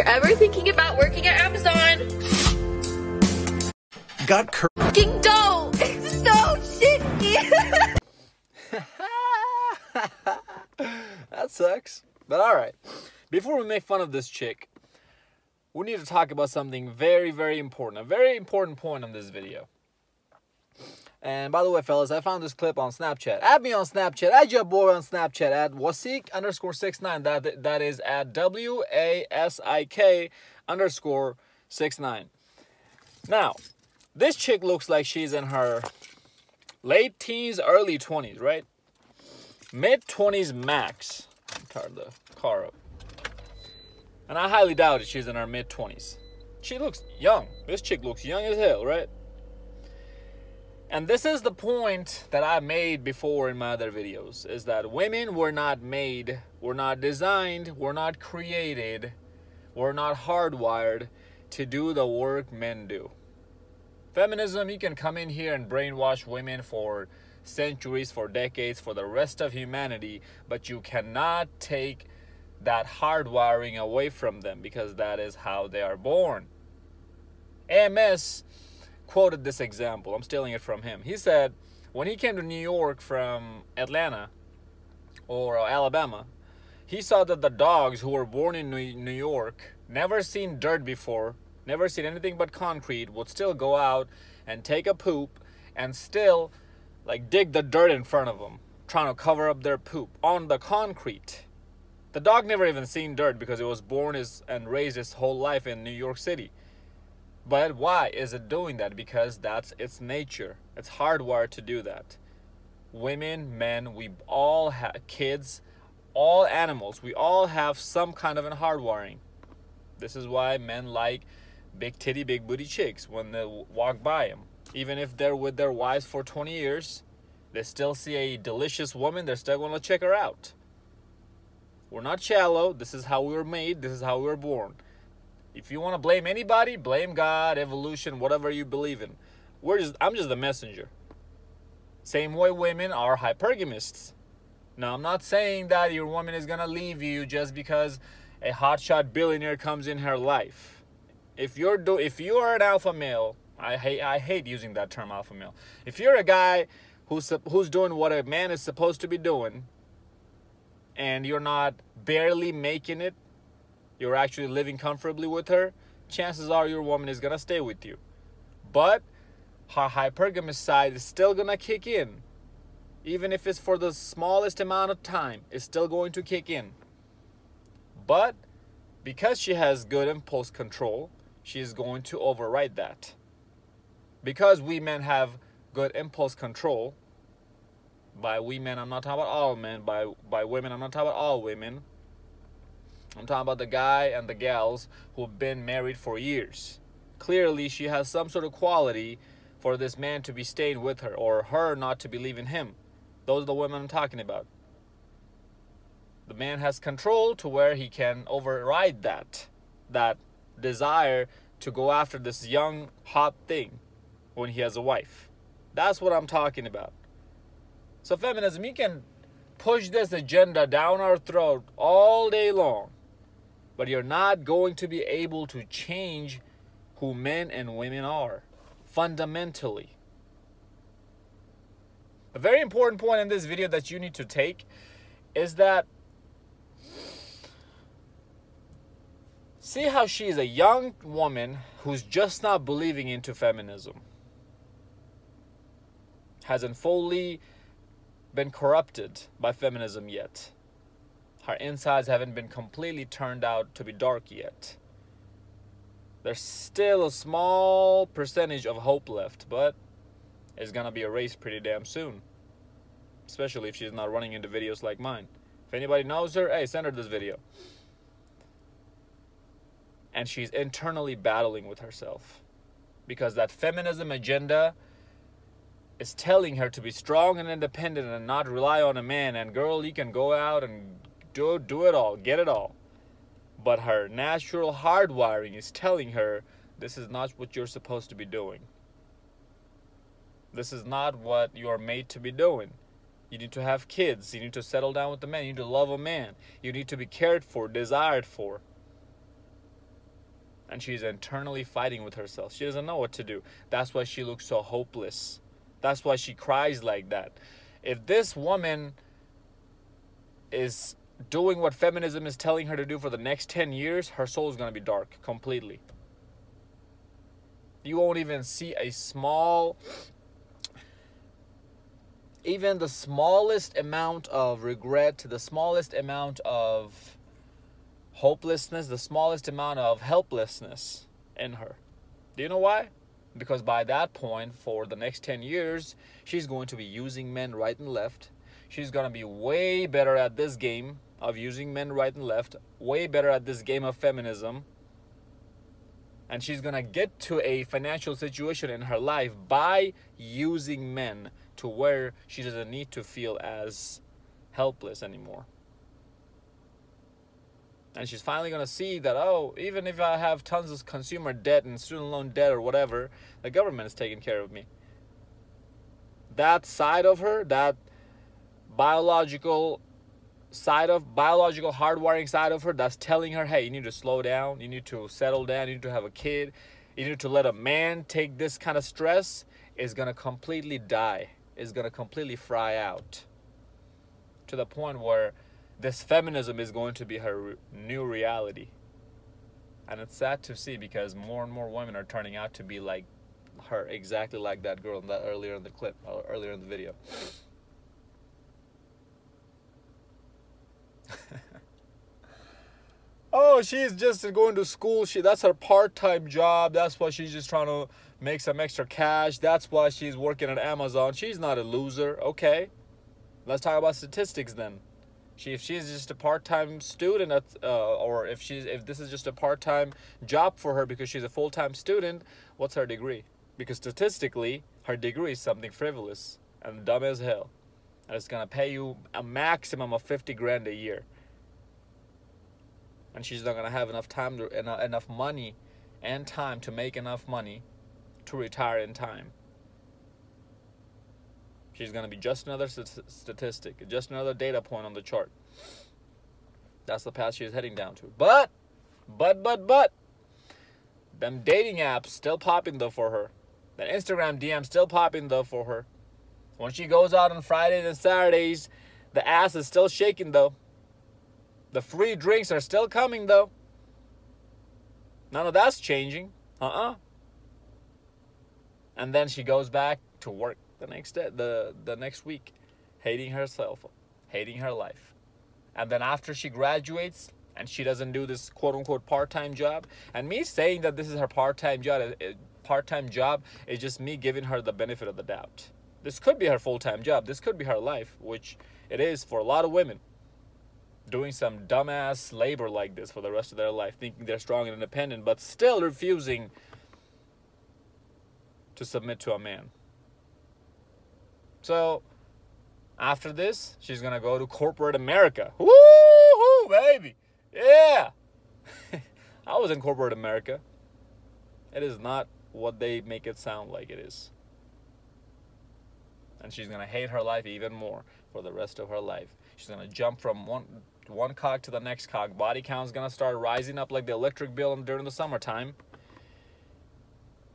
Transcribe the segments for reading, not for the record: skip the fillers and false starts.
ever thinking about working at Amazon, got fucking dough. It's so shitty. That sucks. But alright. Before we make fun of this chick, we need to talk about something very, very important. A very important point on this video. And by the way, fellas, I found this clip on Snapchat. Add me on Snapchat. Add your boy on Snapchat at wasik_69. That is at WASIK_69. Now, this chick looks like she's in her late teens, early 20s, right? Mid-20s max. Turn the car up. And I highly doubt it she's in her mid-20s. She looks young. This chick looks young as hell, right? And this is the point that I made before in my other videos, is that women were not made, were not designed, were not created, were not hardwired to do the work men do. Feminism, you can come in here and brainwash women for centuries, for decades, for the rest of humanity, but you cannot take that hardwiring away from them, because that is how they are born. AMS quoted this example. I'm stealing it from him. He said when he came to New York from Atlanta or Alabama, he saw that the dogs who were born in New York, never seen dirt before, never seen anything but concrete, would still go out and take a poop and still like dig the dirt in front of them, trying to cover up their poop on the concrete. The dog never even seen dirt because it was born and raised its whole life in New York City. But why is it doing that? Because that's its nature. It's hardwired to do that. Women, men, we all have kids, all animals. We all have some kind of a hardwiring. This is why men like big titty, big booty chicks when they walk by them. Even if they're with their wives for 20 years, they still see a delicious woman, they're still going to check her out. We're not shallow. This is how we were made. This is how we were born. If you want to blame anybody, blame God, evolution, whatever you believe in. I'm just the messenger. Same way women are hypergamists. Now, I'm not saying that your woman is going to leave you just because a hotshot billionaire comes in her life. If you are an alpha male, I hate using that term, alpha male. If you're a guy who's doing what a man is supposed to be doing, and you're not barely making it, you're actually living comfortably with her, chances are your woman is going to stay with you. But her hypergamous side is still going to kick in. Even if it's for the smallest amount of time, it's still going to kick in. But because she has good impulse control, she is going to override that. Because we men have good impulse control, by we men, I'm not talking about all men, by women, I'm not talking about all women. I'm talking about the guy and the gals who've been married for years. Clearly, she has some sort of quality for this man to be staying with her, or her not to be leaving him. Those are the women I'm talking about. The man has control to where he can override that desire to go after this young, hot thing when he has a wife. That's what I'm talking about. So feminism, you can push this agenda down our throat all day long, but you're not going to be able to change who men and women are fundamentally. A very important point in this video that you need to take is that see how she is a young woman who's just not believing into feminism, hasn't fully been corrupted by feminism yet. Her insides haven't been completely turned out to be dark yet. There's still a small percentage of hope left, but it's gonna be erased pretty damn soon. Especially if she's not running into videos like mine. If anybody knows her, hey, send her this video. And she's internally battling with herself, because that feminism agenda is telling her to be strong and independent and not rely on a man. And girl, you can go out and do it all, get it all. But her natural hardwiring is telling her this is not what you're supposed to be doing. This is not what you're made to be doing. You need to have kids. You need to settle down with a man. You need to love a man. You need to be cared for, desired for. And she's internally fighting with herself. She doesn't know what to do. That's why she looks so hopeless. That's why she cries like that. If this woman is doing what feminism is telling her to do for the next 10 years, her soul is going to be dark completely. You won't even see a small, even the smallest amount of regret, the smallest amount of hopelessness, the smallest amount of helplessness in her. Do you know why? Because by that point, for the next 10 years, she's going to be using men right and left. She's going to be way better at this game of using men right and left, way better at this game of feminism. And she's going to get to a financial situation in her life by using men to where she doesn't need to feel as helpless anymore. And she's finally going to see that, oh, even if I have tons of consumer debt and student loan debt or whatever, the government is taking care of me. That side of her, that biological hardwiring side of her, that's telling her, hey, you need to slow down, you need to settle down, you need to have a kid, you need to let a man take this kind of stress, is going to completely die, is going to completely fry out. To the point where this feminism is going to be her new reality. And it's sad to see, because more and more women are turning out to be like her, exactly like that girl in that earlier in the clip, or earlier in the video. Oh, she's just going to school. That's her part-time job. That's why she's just trying to make some extra cash. That's why she's working at Amazon. She's not a loser. Okay, let's talk about statistics then. If she's just a part-time student, or if this is just a part-time job for her because she's a full-time student, what's her degree? Because statistically, her degree is something frivolous and dumb as hell, and it's gonna pay you a maximum of 50 grand a year, and she's not gonna have enough time enough money and time to make enough money to retire in time. She's going to be just another statistic, just another data point on the chart. That's the path she's heading down to. But, them dating apps still popping though for her. That Instagram DM still popping though for her. When she goes out on Fridays and Saturdays, the ass is still shaking though. The free drinks are still coming though. None of that's changing. And then she goes back to work the next day, the next week, hating herself, hating her life. And then after she graduates and she doesn't do this quote-unquote part-time job, and me saying that this is her part-time job is just me giving her the benefit of the doubt. This could be her full-time job. This could be her life, which it is for a lot of women, doing some dumbass labor like this for the rest of their life, thinking they're strong and independent, but still refusing to submit to a man. So, after this, she's going to go to corporate America. Woo-hoo, baby. Yeah. I was in corporate America. It is not what they make it sound like it is. And she's going to hate her life even more for the rest of her life. She's going to jump from one cog to the next cog. Body count's going to start rising up like the electric bill during the summertime.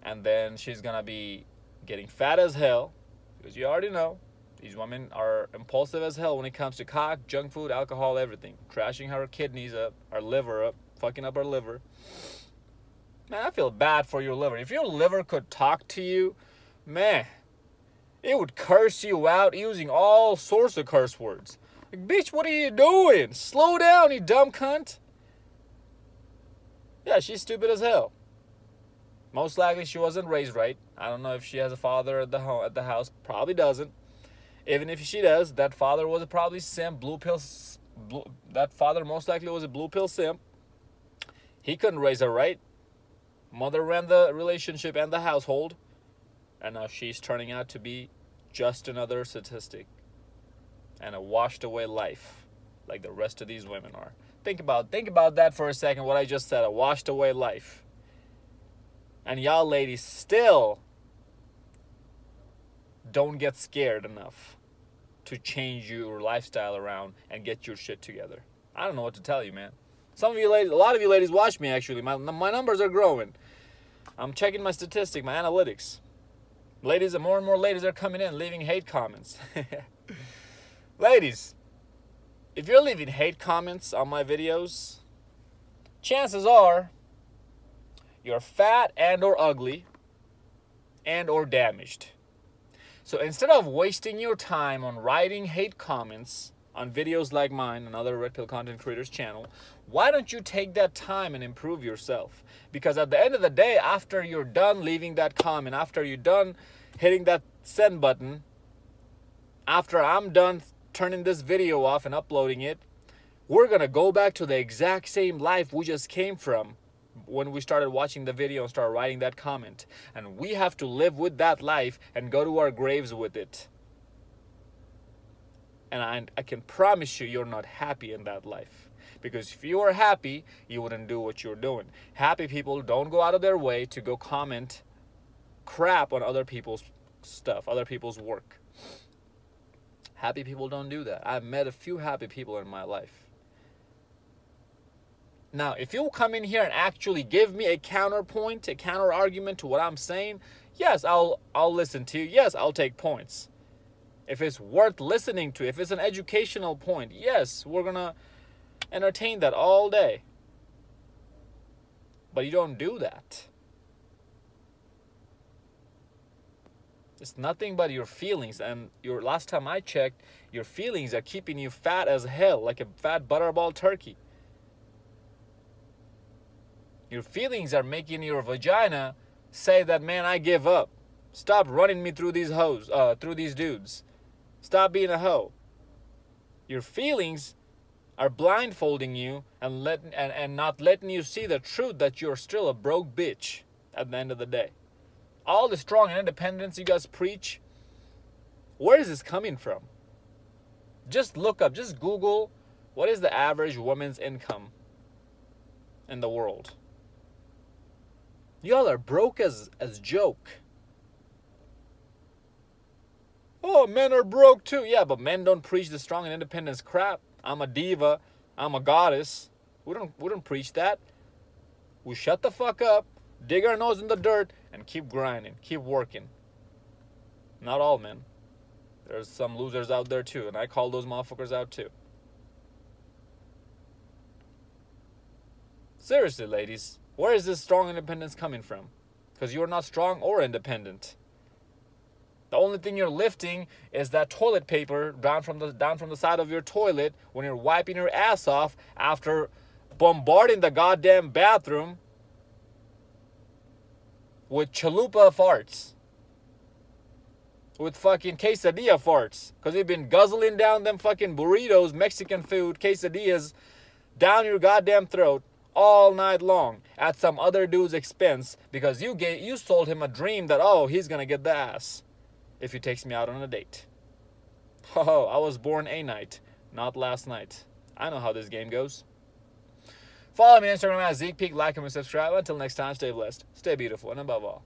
And then she's going to be getting fat as hell. Because you already know, these women are impulsive as hell when it comes to cock, junk food, alcohol, everything. Crashing her kidneys up, her liver up, fucking up her liver. Man, I feel bad for your liver. If your liver could talk to you, man, it would curse you out using all sorts of curse words. Like, bitch, what are you doing? Slow down, you dumb cunt. Yeah, she's stupid as hell. Most likely she wasn't raised right. I don't know if she has a father at the house. Probably doesn't. Even if she does, that father was probably simp, that father most likely was a blue pill simp. He couldn't raise her right. Mother ran the relationship and the household. And now she's turning out to be just another statistic. And a washed away life. Like the rest of these women are. Think about that for a second, what I just said. A washed away life. And y'all ladies still don't get scared enough to change your lifestyle around and get your shit together. I don't know what to tell you, man. Some of you ladies, a lot of you ladies watch me actually. My numbers are growing. I'm checking my statistic, my analytics. Ladies, more and more ladies are coming in, leaving hate comments. Ladies, if you're leaving hate comments on my videos, chances are you're fat and or ugly and or damaged. So instead of wasting your time on writing hate comments on videos like mine and other Red Pill content creators channel, why don't you take that time and improve yourself? Because at the end of the day, after you're done leaving that comment, after you're done hitting that send button, after I'm done turning this video off and uploading it, we're gonna go back to the exact same life we just came from when we started watching the video and started writing that comment. And we have to live with that life and go to our graves with it. And I can promise you, you're not happy in that life. Because if you were happy, you wouldn't do what you're doing. Happy people don't go out of their way to go comment crap on other people's stuff, other people's work. Happy people don't do that. I've met a few happy people in my life. Now, if you come in here and actually give me a counterpoint, a counter argument to what I'm saying, yes, I'll listen to you. Yes, I'll take points. If it's worth listening to, if it's an educational point, yes, we're gonna entertain that all day. But you don't do that. It's nothing but your feelings, and your last time I checked, your feelings are keeping you fat as hell, like a fat butterball turkey. Your feelings are making your vagina say that, man, I give up. Stop running me through these hoes, through these dudes. Stop being a hoe. Your feelings are blindfolding you and not letting you see the truth that you're still a broke bitch at the end of the day. All the strong independence you guys preach, where is this coming from? Just look up, just Google, what is the average woman's income in the world? Y'all are broke as joke. Oh, men are broke too. Yeah, but men don't preach the strong and independence crap. I'm a diva. I'm a goddess. We don't preach that. We shut the fuck up, dig our nose in the dirt, and keep grinding, keep working. Not all men. There's some losers out there too, and I call those motherfuckers out too. Seriously, ladies, where is this strong independence coming from? Because you're not strong or independent. The only thing you're lifting is that toilet paper down from the side of your toilet when you're wiping your ass off after bombarding the goddamn bathroom with chalupa farts. With fucking quesadilla farts. Because you've been guzzling down them fucking burritos, Mexican food, quesadillas, down your goddamn throat all night long at some other dude's expense because you sold him a dream that, oh, he's gonna get the ass if he takes me out on a date. Oh, I was born a night, not last night. I know how this game goes. Follow me on Instagram at Zeekpeak, like and subscribe. Until next time, stay blessed, stay beautiful, and above all,